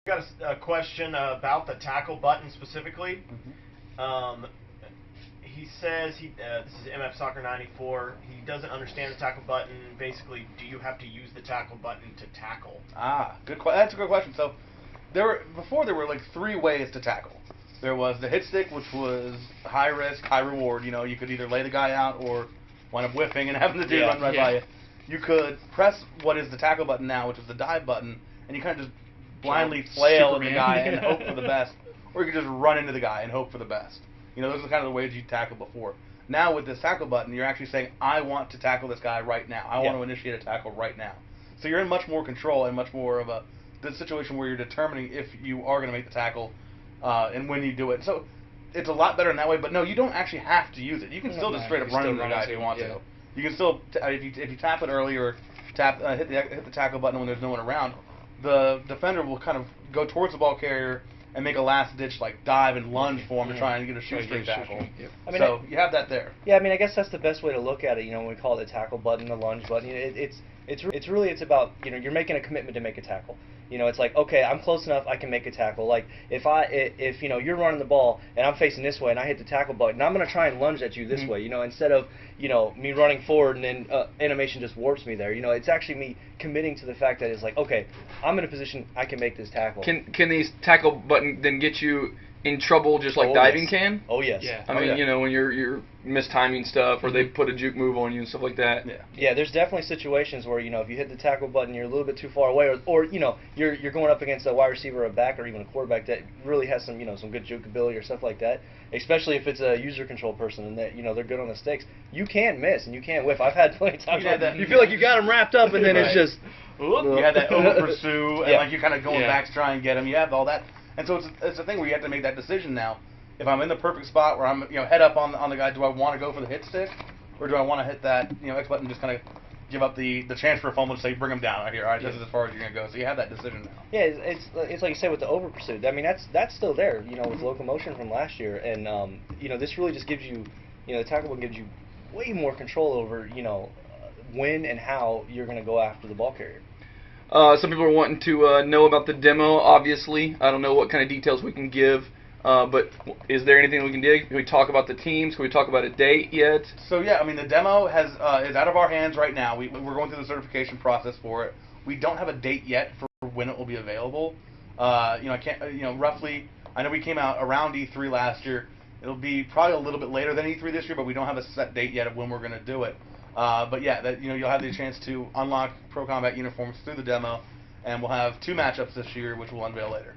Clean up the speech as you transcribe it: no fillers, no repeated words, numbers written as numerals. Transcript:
Got a question about the tackle button specifically. He says this is MF Soccer 94. He doesn't understand the tackle button. Basically, do you have to use the tackle button to tackle? That's a good question. So before there were like 3 ways to tackle. There was the hit stick, which was high risk, high reward. You know, you could either lay the guy out or wind up whiffing and having the dude run right by you. You could press what is the tackle button now, which is the dive button, and you kind of just blindly flail at the guy and hope for the best, or you could just run into the guy and hope for the best. You know, those are kind of the ways you tackle before. Now with this tackle button, you're actually saying, I want to tackle this guy right now. I want to initiate a tackle right now. So you're in much more control and much more of the situation where you're determining if you are going to make the tackle and when you do it. So it's a lot better in that way, but no, you don't actually have to use it. You can still just straight up run into the guy if you want to. You can still, if you tap it early or hit the tackle button when there's no one around, the defender will kind of go towards the ball carrier and make a last-ditch like dive and lunge for him to try and get a shoestring tackle. I mean, so you have that there. Yeah, I mean, I guess that's the best way to look at it. You know, when we call it the tackle button, the lunge button, it's about, you know, you're making a commitment to make a tackle. You know, it's like, okay, I'm close enough, I can make a tackle. Like, if you know, you're running the ball and I'm facing this way and I hit the tackle button, I'm going to try and lunge at you this way, you know, instead of, you know, me running forward and then animation just warps me there. You know, it's actually me committing to the fact that it's like, okay, I'm in a position, I can make this tackle. Can these tackle button then get you in trouble just like diving can? Oh, yes. Yeah. I mean, you know, when you're mistiming stuff or they put a juke move on you and stuff like that. Yeah, there's definitely situations where, you know, if you hit the tackle button, you're a little bit too far away, or you know, you're going up against a wide receiver, a back, or even a quarterback that really has some, you know, some good juke ability or stuff like that, especially if it's a user control person and that, you know, they're good on the sticks. You can miss and you can whiff. I've had plenty of times where you feel like you got them wrapped up and then it's just... You had that over pursue and like you're kind of going back to try and get him. You have all that. And so it's a thing where you have to make that decision now. If I'm in the perfect spot where I'm, you know, head up on the guy, do I want to go for the hit stick, or do I want to hit that, you know, X button, just kind of give up the chance for a fumble to say bring him down right here. All right, this is as far as you're gonna go. So you have that decision now. Yeah, it's like you said with the over pursuit. I mean, that's still there. You know, with locomotion from last year, and you know, this really just gives you, you know, the tackle button gives you way more control over, you know, when and how you're gonna go after the ball carrier. Some people are wanting to know about the demo, obviously. I don't know what kind of details we can give, but is there anything we can do? Can we talk about the teams? Can we talk about a date yet? So, yeah, I mean, the demo is out of our hands right now. We're going through the certification process for it. We don't have a date yet for when it will be available. You know, I can't, you know, roughly, I know we came out around E3 last year. It'll be probably a little bit later than E3 this year, but we don't have a set date yet of when we're going to do it. But yeah, you know, you'll have the chance to unlock Pro Combat uniforms through the demo, and we'll have 2 matchups this year, which we'll unveil later.